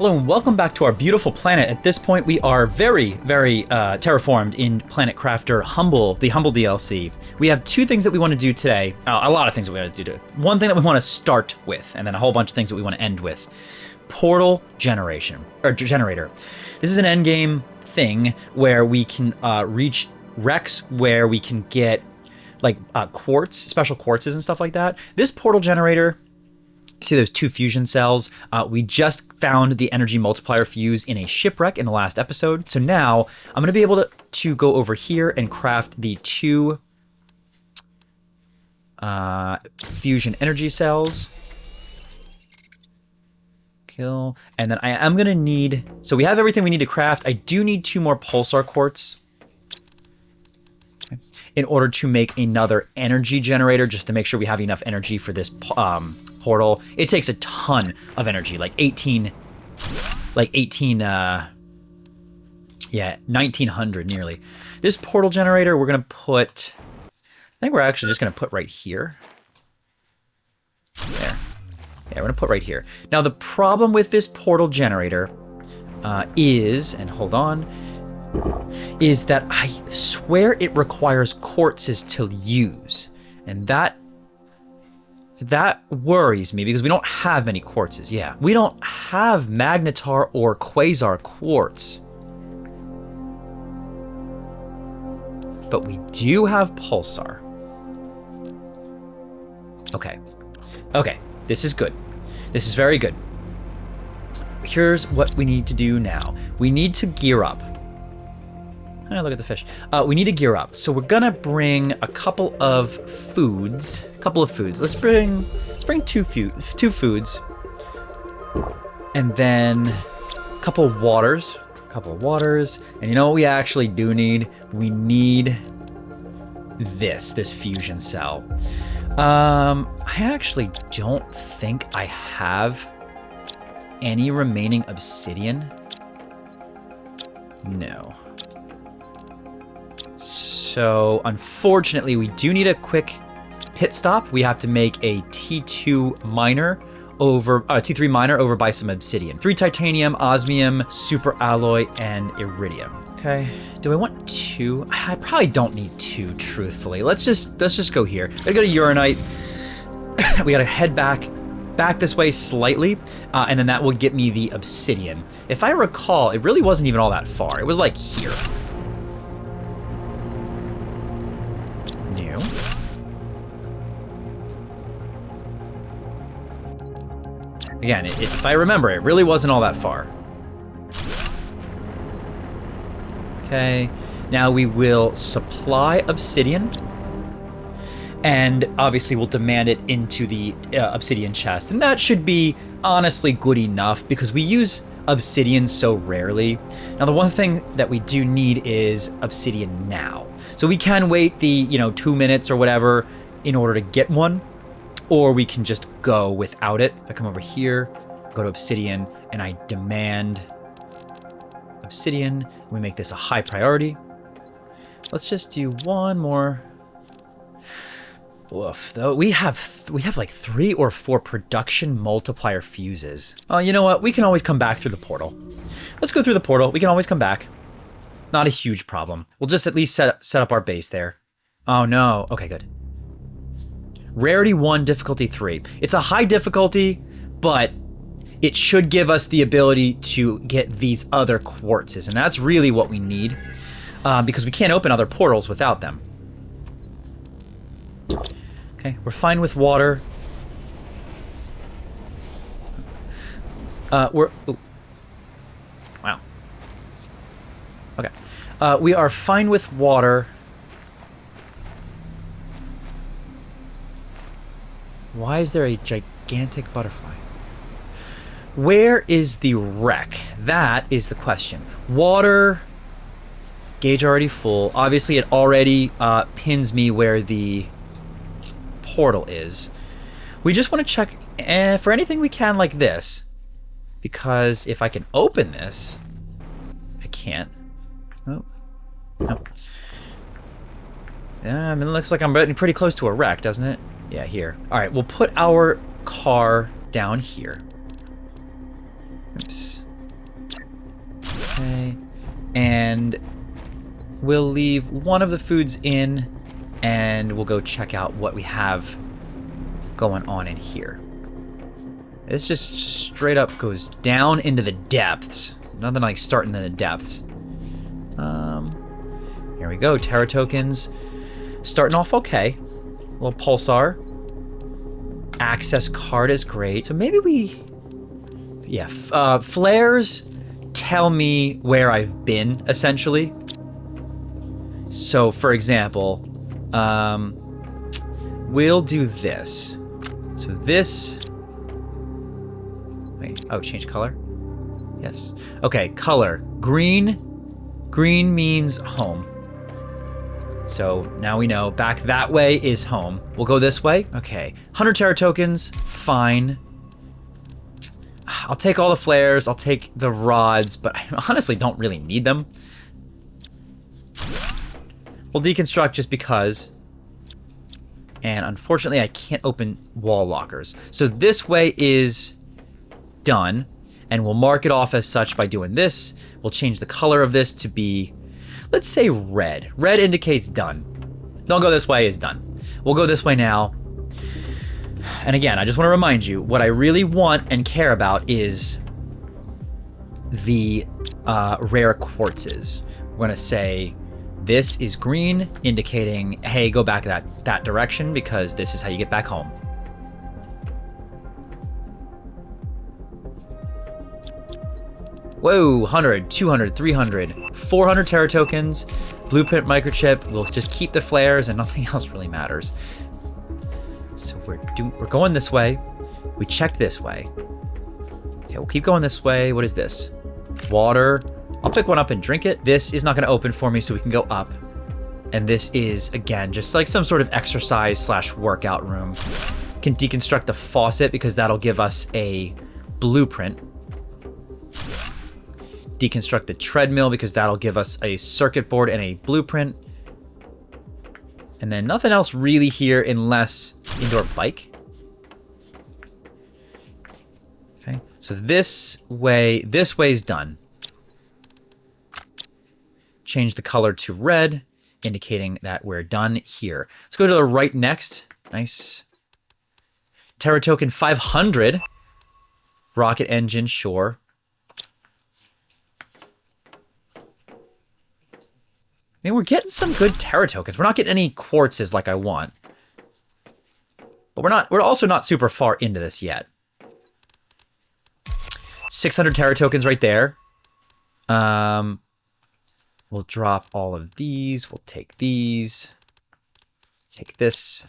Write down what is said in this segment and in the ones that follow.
Hello and welcome back to our beautiful planet. At this point, we are very terraformed in Planet Crafter Humble, the Humble DLC. We have two things that we want to do today. A lot of things that we want to do. One thing that we want to start with, and then a whole bunch of things that we want to end with. Portal generation, or generator. This is an endgame thing where we can reach wrecks where we can get like quartz, special quartzes and stuff like that. This portal generator, see those two fusion cells? We just found the energy multiplier fuse in a shipwreck in the last episode. So now I'm going to be able to go over here and craft the two fusion energy cells. Kill. And then I am going to need... So we have everything we need to craft. I do need 2 more pulsar quartz in order to make another energy generator, just to make sure we have enough energy for this portal. It takes a ton of energy, like 1900 nearly. This portal generator, we're gonna put, I think we're actually just gonna put right here. There. Yeah, we're gonna put right here. Now the problem with this portal generator is, and hold on, is that I swear it requires quartzes to use. And that worries me because we don't have many quartzes. Yeah, we don't have magnetar or quasar quartz. But we do have pulsar. Okay. Okay, this is good. This is very good. Here's what we need to do now. We need to gear up. Oh, look at the fish. We need to gear up. So we're gonna bring a couple of foods. Let's bring two foods. And then a couple of waters. And you know what we actually do need? We need this fusion cell. I actually don't think I have any remaining obsidian. No. So, unfortunately, we do need a quick pit stop. We have to make a T3 miner over by some obsidian. 3 titanium, osmium, super alloy, and iridium. Okay. Do I want 2? I probably don't need 2, truthfully. Let's just go here. Gotta go to uranite. We gotta head back this way slightly, and then that will get me the obsidian. If I recall, it really wasn't even all that far. It was like here. Again, if I remember, it really wasn't all that far. Okay, now we will supply obsidian. And obviously we'll demand it into the obsidian chest. And that should be honestly good enough because we use obsidian so rarely. Now the one thing that we do need is obsidian now. So we can wait the 2 minutes or whatever in order to get one. Or we can just go without it. If I come over here, go to obsidian, and I demand obsidian. We make this a high priority. Let's just do one more. Woof, though we have like 3 or 4 production multiplier fuses. Oh, you know what? We can always come back through the portal. Let's go through the portal. We can always come back. Not a huge problem. We'll just at least set up our base there. Oh no. Okay, good. Rarity 1, difficulty 3. It's a high difficulty, but it should give us the ability to get these other quartzes, and that's really what we need, because we can't open other portals without them. Okay, we're fine with water. Ooh. Wow. Okay. We are fine with water. Why is there a gigantic butterfly? Where is the wreck? That is the question. Water, gauge already full. Obviously, it already pins me where the portal is. We just want to check for anything we can like this. Because if I can open this, I can't. Oh, no. Yeah, I mean, it looks like I'm getting pretty close to a wreck, doesn't it? Yeah, here. All right, we'll put our car down here. Oops. And we'll leave one of the foods in, and we'll go check out what we have going on in here. This just straight up goes down into the depths. Nothing like starting in the depths. Here we go, terra tokens. Starting off okay. Little pulsar. Access card is great. So maybe we... Yeah, flares tell me where I've been, essentially. So, for example, we'll do this. So this... Wait, oh, change color? Yes. Okay, color. Green. Green means home. So now we know back that way is home. We'll go this way. Okay, 100 terra tokens, fine. I'll take all the flares, I'll take the rods, but I honestly don't really need them. We'll deconstruct just because. And unfortunately I can't open wall lockers. So this way is done, and we'll mark it off as such by doing this. We'll change the color of this to be, let's say red. Red indicates done. Don't go this way is done. We'll go this way now. And again, I just want to remind you, what I really want and care about is the rare quartzes. We're going to say this is green, indicating, hey, go back that direction because this is how you get back home. Whoa, 100, 200, 300, 400 terra tokens, blueprint microchip. We'll just keep the flares and nothing else really matters. So we're going this way. We checked this way. Okay, we'll keep going this way. What is this? Water. I'll pick one up and drink it. This is not going to open for me, so we can go up. And this is, again, just like some sort of exercise / workout room. Can deconstruct the faucet because that'll give us a blueprint. Deconstruct the treadmill because that'll give us a circuit board and a blueprint. And then nothing else really here unless indoor bike. Okay, so this way's done. Change the color to red, indicating that we're done here. Let's go to the right next. Nice. Terra token 500. Rocket engine, sure. I mean, we're getting some good terra tokens. We're not getting any quartzes like I want. But we're also not super far into this yet. 600 terra tokens right there. We'll drop all of these. We'll take these. Take this.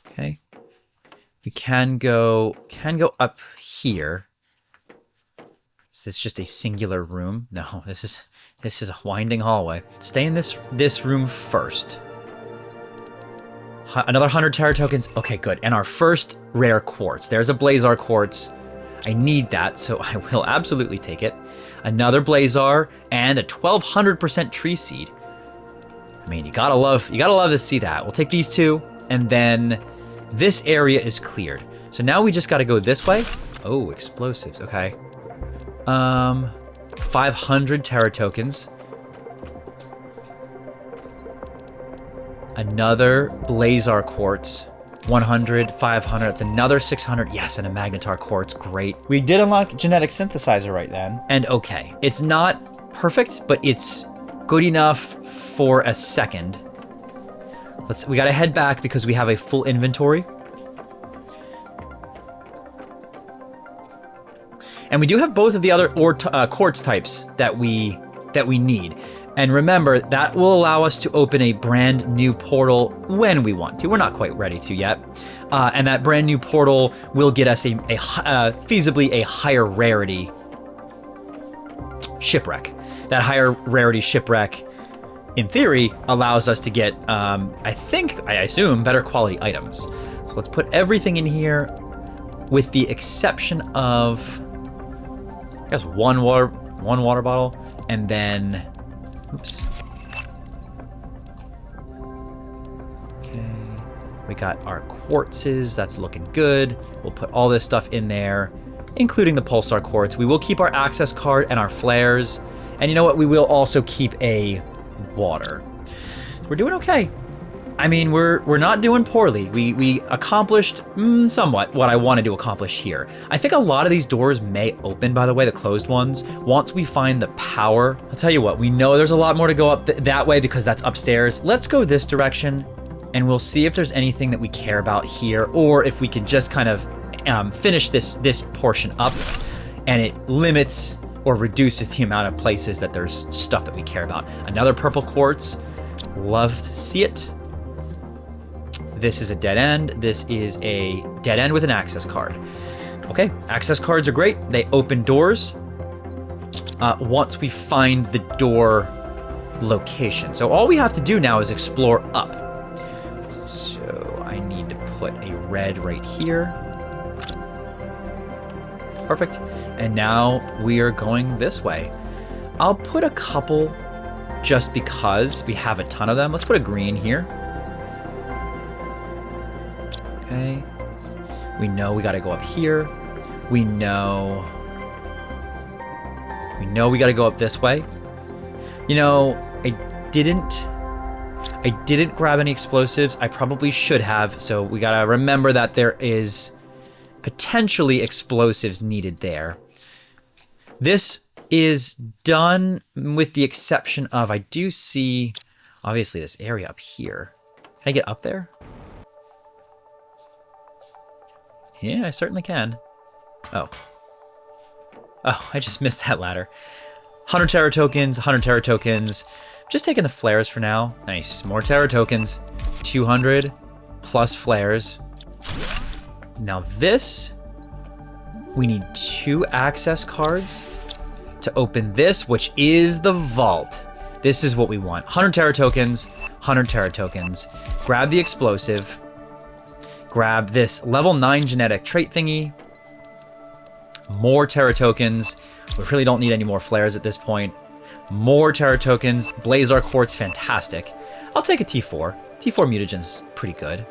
Okay. We can go up here. Is this just a singular room? No, this is a winding hallway. Stay in this room first. Another 100 terra tokens. Okay, good. And our first rare quartz. There's a blazar quartz. I need that, so I will absolutely take it. Another blazar and a 1200% tree seed. I mean, you gotta love to see that. We'll take these two, and then this area is cleared. So now we just gotta go this way. Oh, explosives. Okay. 500 terra tokens. Another blazar quartz. 100, 500, that's another 600. Yes, and a magnetar quartz, great. We did unlock genetic synthesizer right then. And okay, it's not perfect, but it's good enough for a second. We gotta head back because we have a full inventory. And we do have both of the other quartz types that we need. And remember, that will allow us to open a brand new portal when we want to. We're not quite ready to yet. And that brand new portal will get us feasibly a higher rarity shipwreck. That higher rarity shipwreck, in theory, allows us to get, I assume, better quality items. So let's put everything in here with the exception of, I guess, one water bottle, and then, oops. Okay, we got our quartzes, that's looking good. We'll put all this stuff in there, including the pulsar quartz. We will keep our access card and our flares, And you know what? We will also keep a water. We're doing okay. I mean, we're not doing poorly. We accomplished somewhat what I wanted to accomplish here. I think a lot of these doors may open, by the way, the closed ones, once we find the power. I'll tell you what, we know there's a lot more to go up that way because that's upstairs. Let's go this direction, and we'll see if there's anything that we care about here, or if we can just kind of finish this portion up, and it limits or reduces the amount of places that there's stuff that we care about. Another purple quartz. Love to see it. This is a dead end. This is a dead end with an access card. Okay, access cards are great. They open doors once we find the door location. So all we have to do now is explore up. So I need to put a red right here. Perfect. And now we are going this way. I'll put a couple just because we have a ton of them. Let's put a green here. Okay. We know we gotta go up here. We know we gotta go up this way. You know, I didn't grab any explosives. I probably should have, so we gotta remember that there is potentially explosives needed there. This is done with the exception of, I do see, obviously, this area up here. Can I get up there? Yeah, I certainly can. Oh. Oh, I just missed that ladder. 100 terra tokens, 100 terra tokens. Just taking the flares for now. Nice. More terra tokens. 200 plus flares. Now this, we need 2 access cards to open this, which is the vault. This is what we want. 100 terra tokens, 100 terra tokens. Grab the explosive. Grab this level 9 genetic trait thingy. More terra tokens. We really don't need any more flares at this point. More terra tokens. Blazar quartz, fantastic. I'll take a T4. T4 mutagen's pretty good.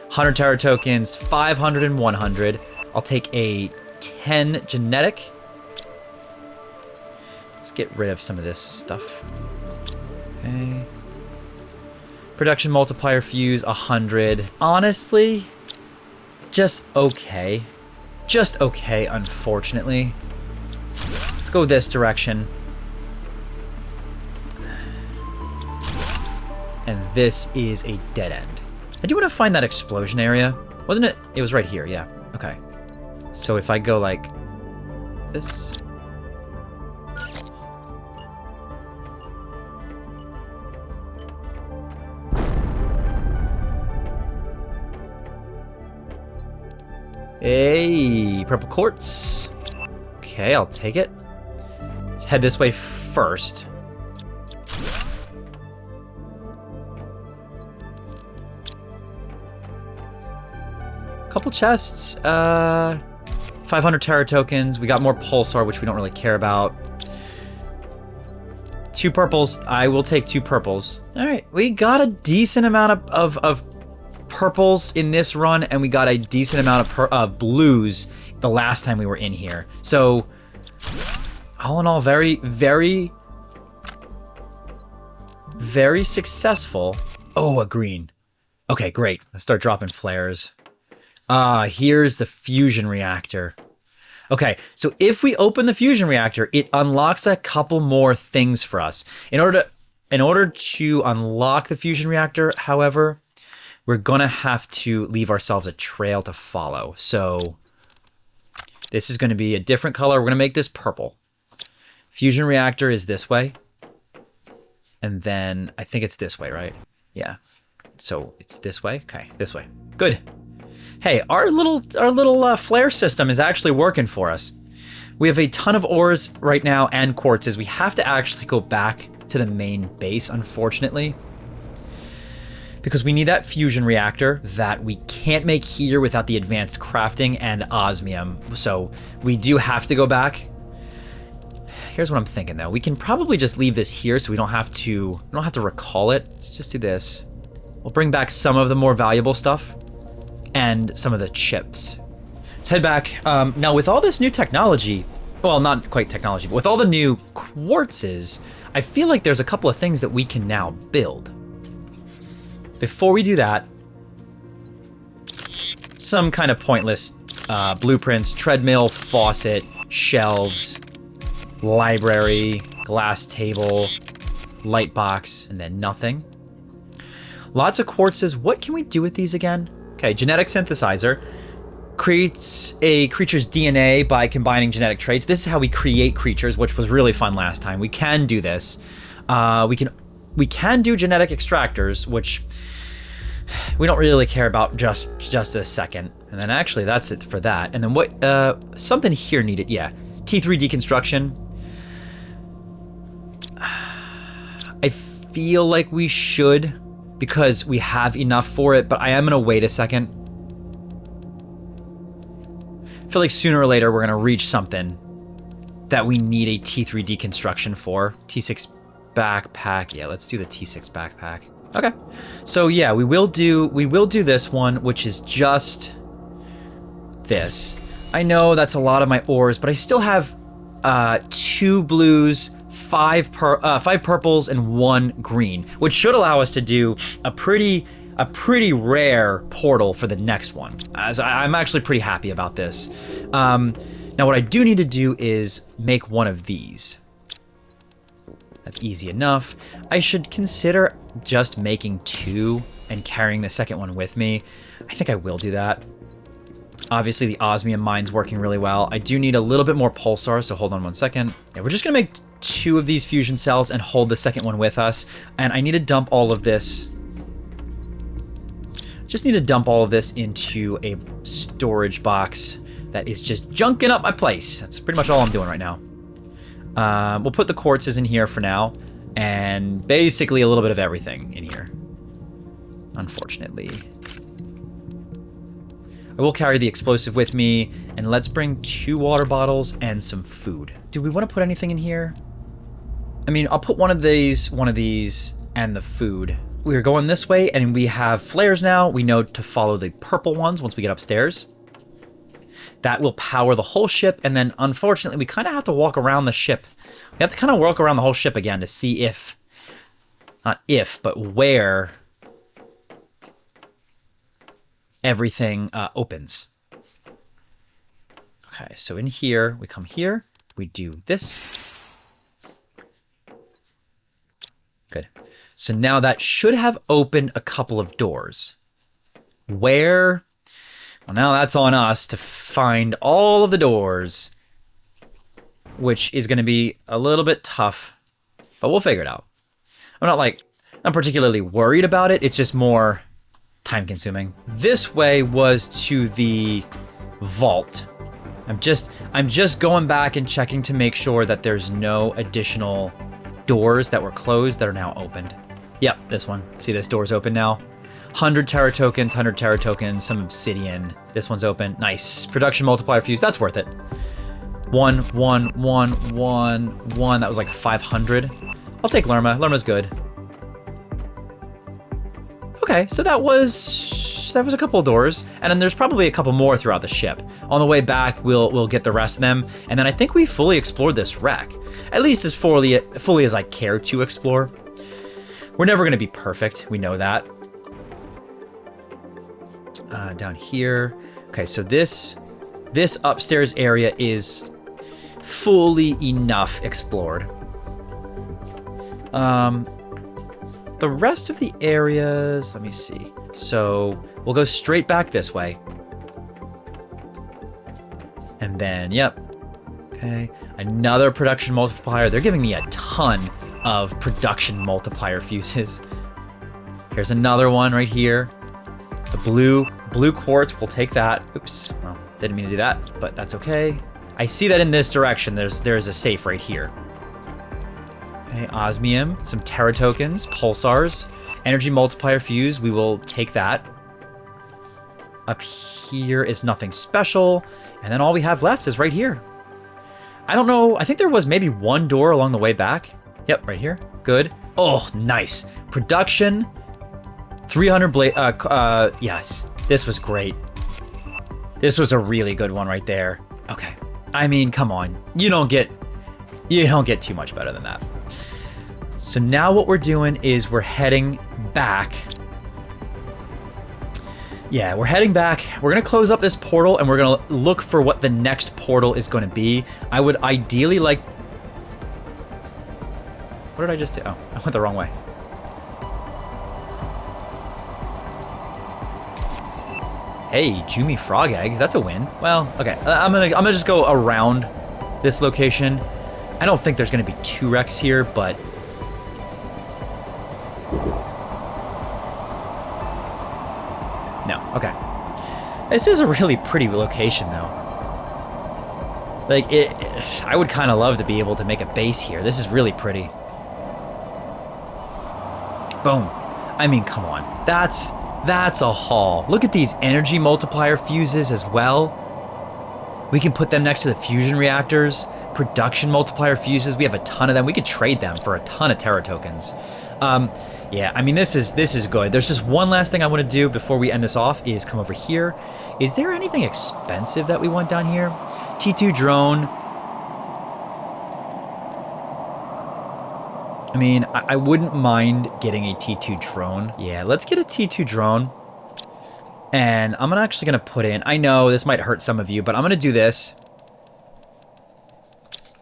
100 terra tokens, 500 and 100. I'll take a 10 genetic. Let's get rid of some of this stuff. Okay. Production multiplier fuse, 100. Honestly, just okay. Just okay, unfortunately. Let's go this direction. And this is a dead end. I do want to find that explosion area. Wasn't it? It was right here, yeah. Okay. So if I go like this. Hey, purple quartz. Okay, I'll take it. Let's head this way first. Couple chests. 500 terra tokens. We got more pulsar, which we don't really care about. 2 purples. I will take 2 purples. All right, we got a decent amount of purples in this run, and we got a decent amount of blues the last time we were in here. So, all in all, very, very, very successful. Oh, a green. Okay, great. Let's start dropping flares. Here's the fusion reactor. Okay, so if we open the fusion reactor, it unlocks a couple more things for us. In order to unlock the fusion reactor, however, we're gonna have to leave ourselves a trail to follow. So this is gonna be a different color. We're gonna make this purple. Fusion reactor is this way. And then I think it's this way, right? Yeah. So it's this way. Okay, this way. Good. Hey, our little flare system is actually working for us. We have a ton of ores right now and quartzes. We have to actually go back to the main base, unfortunately, because we need that fusion reactor that we can't make here without the advanced crafting and osmium. So we do have to go back. Here's what I'm thinking though. We can probably just leave this here so we don't have to recall it. Let's just do this. We'll bring back some of the more valuable stuff and some of the chips. Let's head back. Now with all this new technology, well, not quite technology, but with all the new quartzes, I feel like there's a couple of things that we can now build. Before we do that, some kind of pointless blueprints, treadmill, faucet, shelves, library, glass table, light box, and then nothing. Lots of quartzes. What can we do with these again? Okay, genetic synthesizer. Creates a creature's DNA by combining genetic traits. This is how we create creatures, which was really fun last time. We can do this. We can do genetic extractors, which we don't really care about just a second. And then actually that's it for that. And then what, something here needed, yeah. T3 deconstruction. I feel like we should, because we have enough for it, but I am gonna wait a second. I feel like sooner or later we're gonna reach something that we need a T3 deconstruction for. T6 backpack, yeah, let's do the T6 backpack. Okay, so yeah, we will do this one, which is just this. I know that's a lot of my ores, but I still have 2 blues, 5 purples, and 1 green, which should allow us to do a pretty rare portal for the next one. As I'm actually pretty happy about this. Now what I do need to do is make one of these. That's easy enough. I should consider just making 2 and carrying the second one with me. I think I will do that. Obviously the osmium mine's working really well. I do need a little bit more pulsar, so hold on one second. Yeah, we're just gonna make 2 of these fusion cells and hold the second one with us. And I need to dump all of this. Just need to dump all of this into a storage box that is just junking up my place. That's pretty much all I'm doing right now. We'll put the quartzes in here for now, and basically a little bit of everything in here, unfortunately. I will carry the explosive with me, and let's bring 2 water bottles and some food. Do we want to put anything in here? I mean, I'll put one of these, and the food. We're going this way, and we have flares now. We know to follow the purple ones once we get upstairs. That will power the whole ship, and then unfortunately we kind of have to walk around the ship. We have to kind of walk around the whole ship again to see if, not if, but where everything opens. Okay, so in here, we come here, we do this. Good. So now that should have opened a couple of doors. Where? Well, now that's on us to find all of the doors, which is going to be a little bit tough, but we'll figure it out. I'm particularly worried about it. It's just more time consuming. This way was to the vault. I'm just going back and checking to make sure that there's no additional doors that were closed that are now opened. Yep, this one. See, this door's open now. 100 terra tokens, some obsidian. This one's open. Nice. Production multiplier fuse. That's worth it. 1, 1, 1, 1, 1. That was like 500. I'll take Lerma. Lerma's good. Okay, so that was a couple of doors, and then there's probably a couple more throughout the ship. On the way back, we'll get the rest of them, and then I think we fully explored this wreck. At least as fully as I care to explore. We're never going to be perfect. We know that. Down here. Okay, so this upstairs area is fully enough explored. The rest of the areas, let me see. So we'll go straight back this way. And then, yep. Okay, another production multiplier. They're giving me a ton of production multiplier fuses. Here's another one right here. The blue quartz, we'll take that. Oops, well, didn't mean to do that, but that's okay. I see that in this direction, there's a safe right here. Okay, osmium, some terra tokens, pulsars, energy multiplier fuse, we will take that. Up here is nothing special, and then all we have left is right here. I don't know, I think there was maybe 1 door along the way back. Yep, right here, good. Oh, nice. Production, 300 blade, yes, this was great. This was a really good one right there. Okay, I mean, come on. You don't get too much better than that. So now what we're doing is we're heading back. Yeah, we're heading back. We're going to close up this portal and we're going to look for what the next portal is going to be. I would ideally like... What did I just do? Oh, I went the wrong way. Hey, Jumi frog eggs. That's a win. Well, okay. I'm gonna just go around this location. I don't think there's going to be 2 wrecks here, but... No, okay. This is a really pretty location, though. Like, I would kind of love to be able to make a base here. This is really pretty. Boom. I mean, come on. That's a haul. Look at these energy multiplier fuses as well. We can put them next to the fusion reactors. Production multiplier fuses. We have a ton of them. We could trade them for a ton of Terra tokens. Yeah, I mean, this is good. There's just one last thing I want to do before we end this off is come over here. Is there anything expensive that we want down here? T2 drone. I mean, I wouldn't mind getting a T2 drone. Yeah, let's get a T2 drone. And I'm actually going to put in... I know this might hurt some of you, but I'm going to do this.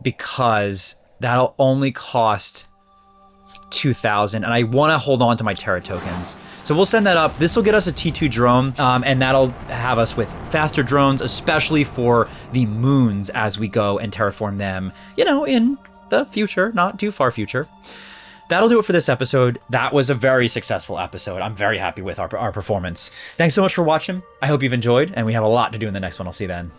Because that'll only cost 2,000, and I want to hold on to my Terra tokens. So we'll send that up. This will get us a T2 drone, and that'll have us with faster drones, especially for the moons as we go and terraform them, you know, in the future, not too far future. That'll do it for this episode. That was a very successful episode. I'm very happy with our performance. Thanks so much for watching. I hope you've enjoyed, and we have a lot to do in the next one. I'll see you then.